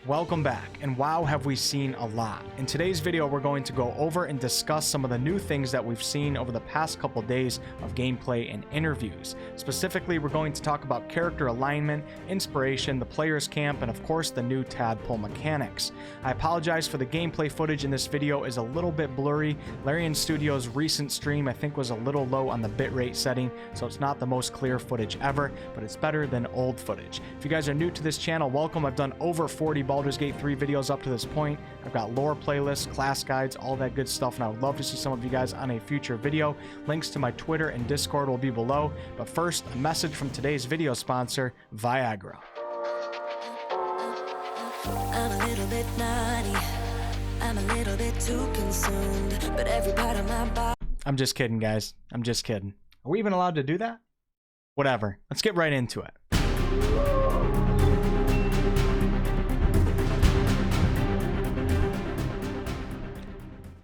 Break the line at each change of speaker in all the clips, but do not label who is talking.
Welcome back, and wow have we seen a lot. In today's video we're going to go over and discuss some of the new things that we've seen over the past couple days of gameplay and interviews. Specifically, we're going to talk about character alignment, inspiration, the player's camp, and of course the new tadpole mechanics. I apologize for the gameplay footage in this video is a little bit blurry. Larian Studios' recent stream I think was a little low on the bitrate setting, so it's not the most clear footage ever, but it's better than old footage. If you guys are new to this channel, welcome. I've done over 40 Baldur's Gate 3 videos up to this point. I've got lore playlists, class guides, all that good stuff, and I would love to see some of you guys on a future video. Links to my Twitter and Discord will be below, but first, a message from today's video sponsor, Viagra.
I'm a little bit naughty, I'm a little bit too consumed, but every part of my body...
I'm just kidding, guys. I'm just kidding. Are we even allowed to do that? Whatever. Let's get right into it.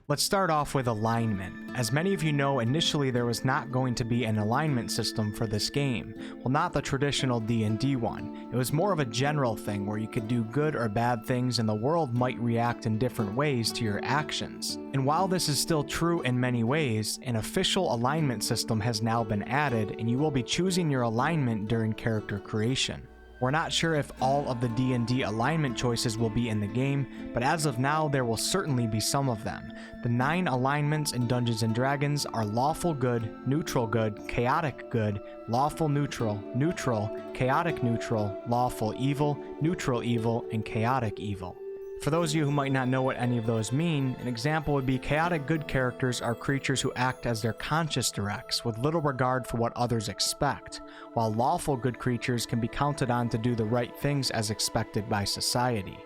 Let's start off with alignment. As many of you know, initially there was not going to be an alignment system for this game. Well, not the traditional D&D one. It was more of a general thing where you could do good or bad things and the world might react in different ways to your actions. And while this is still true in many ways, an official alignment system has now been added and you will be choosing your alignment during character creation. We're not sure if all of the D&D alignment choices will be in the game, but as of now there will certainly be some of them. The 9 alignments in Dungeons & Dragons are lawful good, neutral good, chaotic good, lawful neutral, neutral, chaotic neutral, lawful evil, neutral evil, and chaotic evil. For those of you who might not know what any of those mean, an example would be chaotic good characters are creatures who act as their conscious directs, with little regard for what others expect, while lawful good creatures can be counted on to do the right things as expected by society.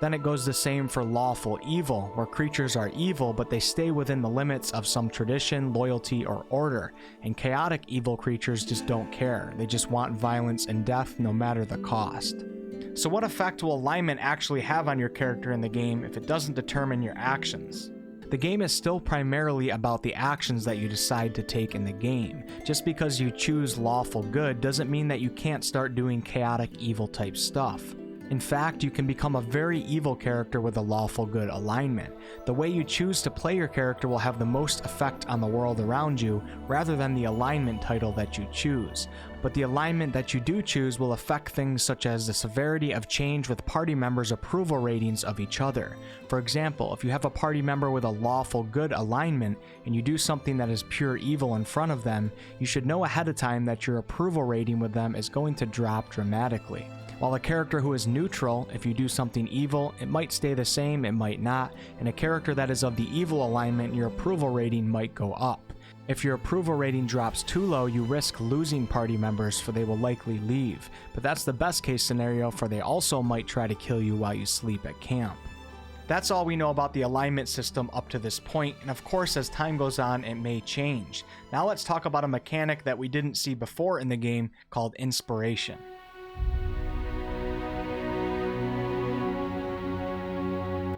Then it goes the same for lawful evil, where creatures are evil but they stay within the limits of some tradition, loyalty, or order, and chaotic evil creatures just don't care. They just want violence and death no matter the cost. So what effect will alignment actually have on your character in the game if it doesn't determine your actions? The game is still primarily about the actions that you decide to take in the game. Just because you choose lawful good doesn't mean that you can't start doing chaotic evil type stuff. In fact, you can become a very evil character with a lawful good alignment. The way you choose to play your character will have the most effect on the world around you, rather than the alignment title that you choose. But the alignment that you do choose will affect things such as the severity of change with party members' approval ratings of each other. For example, if you have a party member with a lawful good alignment, and you do something that is pure evil in front of them, you should know ahead of time that your approval rating with them is going to drop dramatically. While a character who is neutral, if you do something evil, it might stay the same, it might not, and a character that is of the evil alignment, your approval rating might go up. If your approval rating drops too low, you risk losing party members, for they will likely leave, but that's the best case scenario, for they also might try to kill you while you sleep at camp. That's all we know about the alignment system up to this point, and of course as time goes on it may change. Now let's talk about a mechanic that we didn't see before in the game called inspiration.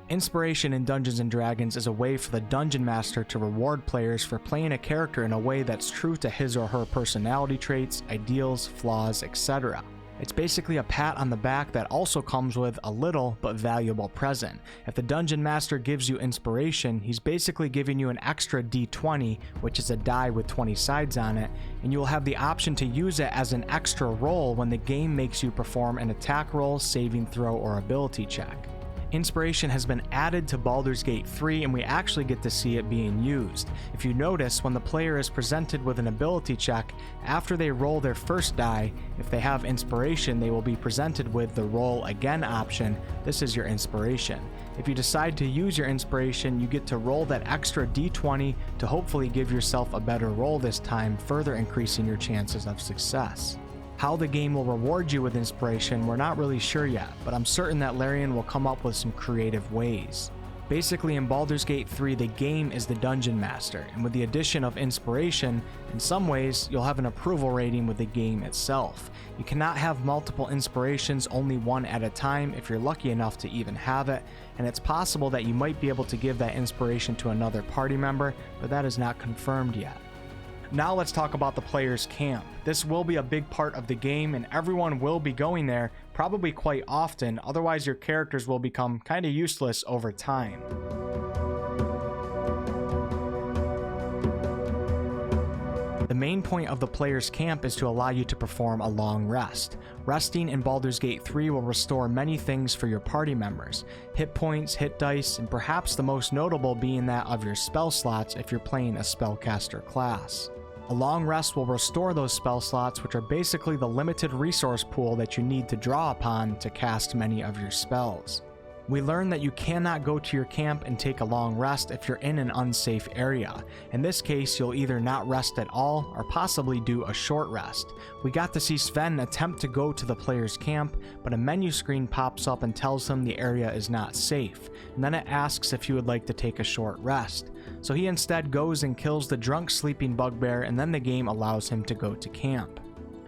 Inspiration in Dungeons & Dragons is a way for the Dungeon Master to reward players for playing a character in a way that's true to his or her personality traits, ideals, flaws, etc. It's basically a pat on the back that also comes with a little but valuable present. If the Dungeon Master gives you inspiration, he's basically giving you an extra d20, which is a die with 20 sides on it, and you will have the option to use it as an extra roll when the game makes you perform an attack roll, saving throw, or ability check. Inspiration has been added to Baldur's Gate 3 and we actually get to see it being used. If you notice, when the player is presented with an ability check, after they roll their first die, if they have inspiration, they will be presented with the roll again option. This is your inspiration. If you decide to use your inspiration, you get to roll that extra d20 to hopefully give yourself a better roll this time, further increasing your chances of success. How the game will reward you with inspiration, we're not really sure yet, but I'm certain that Larian will come up with some creative ways. Basically, in Baldur's Gate 3, the game is the Dungeon Master, and with the addition of inspiration, in some ways, you'll have an approval rating with the game itself. You cannot have multiple inspirations, only one at a time if you're lucky enough to even have it, and it's possible that you might be able to give that inspiration to another party member, but that is not confirmed yet. Now let's talk about the player's camp. This will be a big part of the game and everyone will be going there, probably quite often, otherwise your characters will become kinda useless over time. The main point of the player's camp is to allow you to perform a long rest. Resting in Baldur's Gate 3 will restore many things for your party members: hit points, hit dice, and perhaps the most notable being that of your spell slots if you're playing a spellcaster class. A long rest will restore those spell slots, which are basically the limited resource pool that you need to draw upon to cast many of your spells. We learned that you cannot go to your camp and take a long rest if you're in an unsafe area. In this case, you'll either not rest at all or possibly do a short rest. We got to see Sven attempt to go to the player's camp, but a menu screen pops up and tells him the area is not safe, and then it asks if he would like to take a short rest. So he instead goes and kills the drunk sleeping bugbear, and then the game allows him to go to camp.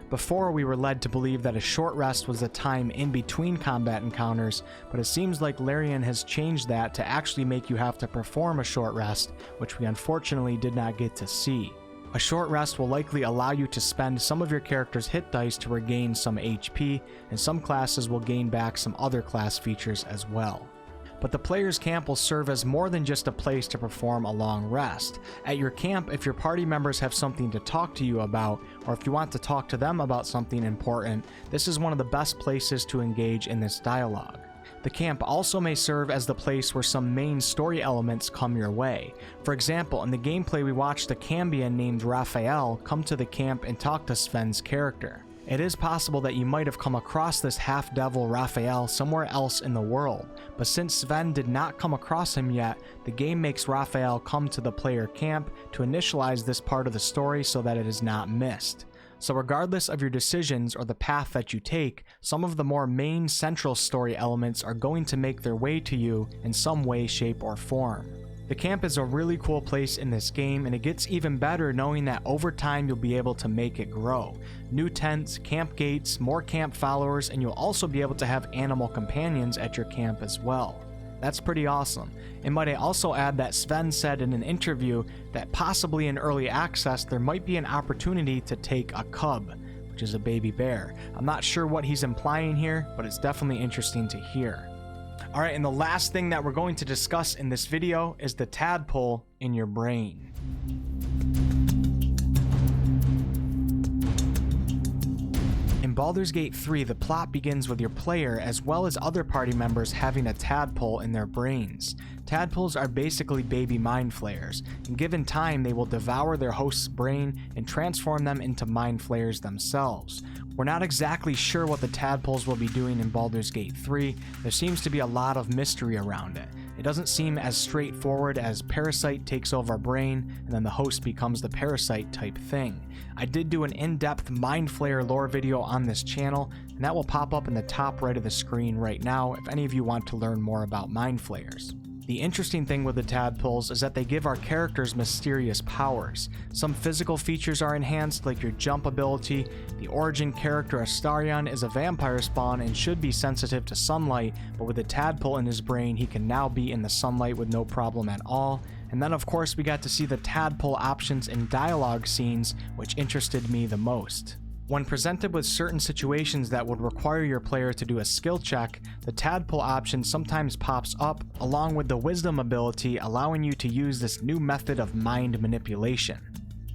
Before, we were led to believe that a short rest was a time in between combat encounters, but it seems like Larian has changed that to actually make you have to perform a short rest, which we unfortunately did not get to see. A short rest will likely allow you to spend some of your character's hit dice to regain some HP, and some classes will gain back some other class features as well. But the player's camp will serve as more than just a place to perform a long rest. At your camp, if your party members have something to talk to you about, or if you want to talk to them about something important, this is one of the best places to engage in this dialogue. The camp also may serve as the place where some main story elements come your way. For example, in the gameplay we watched a Cambion named Raphael come to the camp and talk to Sven's character. It is possible that you might have come across this half-devil Raphael somewhere else in the world, but since Sven did not come across him yet, the game makes Raphael come to the player camp to initialize this part of the story so that it is not missed. So regardless of your decisions or the path that you take, some of the more main central story elements are going to make their way to you in some way, shape, or form. The camp is a really cool place in this game, and it gets even better knowing that over time you'll be able to make it grow. New tents, camp gates, more camp followers, and you'll also be able to have animal companions at your camp as well. That's pretty awesome. And might I also add that Sven said in an interview that possibly in early access there might be an opportunity to take a cub, which is a baby bear. I'm not sure what he's implying here, but it's definitely interesting to hear. Alright, and the last thing that we're going to discuss in this video is the tadpole in your brain. In Baldur's Gate 3, the plot begins with your player as well as other party members having a tadpole in their brains. Tadpoles are basically baby mind flayers, and given time they will devour their host's brain and transform them into mind flayers themselves. We're not exactly sure what the tadpoles will be doing in Baldur's Gate 3, there seems to be a lot of mystery around it. It doesn't seem as straightforward as parasite takes over a brain and then the host becomes the parasite type thing. I did do an in-depth mind flayer lore video on this channel, and that will pop up in the top right of the screen right now if any of you want to learn more about mind flayers. The interesting thing with the tadpoles is that they give our characters mysterious powers. Some physical features are enhanced, like your jump ability. The origin character Astarion is a vampire spawn and should be sensitive to sunlight, but with a tadpole in his brain he can now be in the sunlight with no problem at all. And then of course we got to see the tadpole options in dialogue scenes, which interested me the most. When presented with certain situations that would require your player to do a skill check, the tadpole option sometimes pops up, along with the wisdom ability allowing you to use this new method of mind manipulation.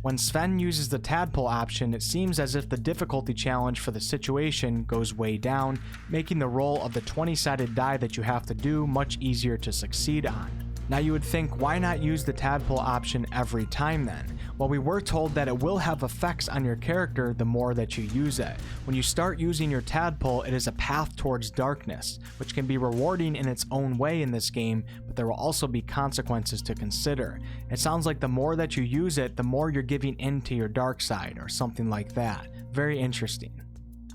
When Sven uses the tadpole option, it seems as if the difficulty challenge for the situation goes way down, making the roll of the 20-sided die that you have to do much easier to succeed on. Now you would think, why not use the tadpole option every time then? Well, we were told that it will have effects on your character the more that you use it. When you start using your tadpole, it is a path towards darkness, which can be rewarding in its own way in this game, but there will also be consequences to consider. It sounds like the more that you use it, the more you're giving in to your dark side, or something like that. Very interesting.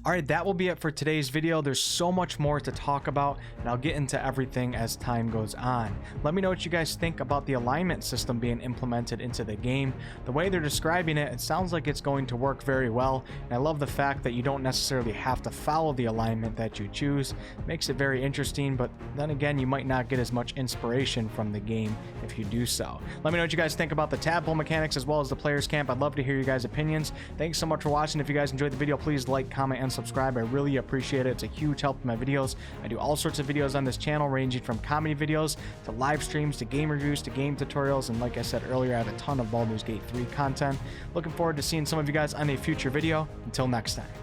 Alright, that will be it for today's video. There's so much more to talk about, and I'll get into everything as time goes on. Let me know what you guys think about the alignment system being implemented into the game. The way they're describing it, it sounds like it's going to work very well, and I love the fact that you don't necessarily have to follow the alignment that you choose. It makes it very interesting, but then again, you might not get as much inspiration from the game if you do so. Let me know what you guys think about the tadpole mechanics as well as the player's camp. I'd love to hear you guys' opinions. Thanks so much for watching. If you guys enjoyed the video, please like, comment, and subscribe. I really appreciate it. It's a huge help in my videos. I do all sorts of videos on this channel, ranging from comedy videos to live streams to game reviews to game tutorials, and like I said earlier, I have a ton of Baldur's Gate 3 content. Looking forward to seeing some of you guys on a future video. Until next time.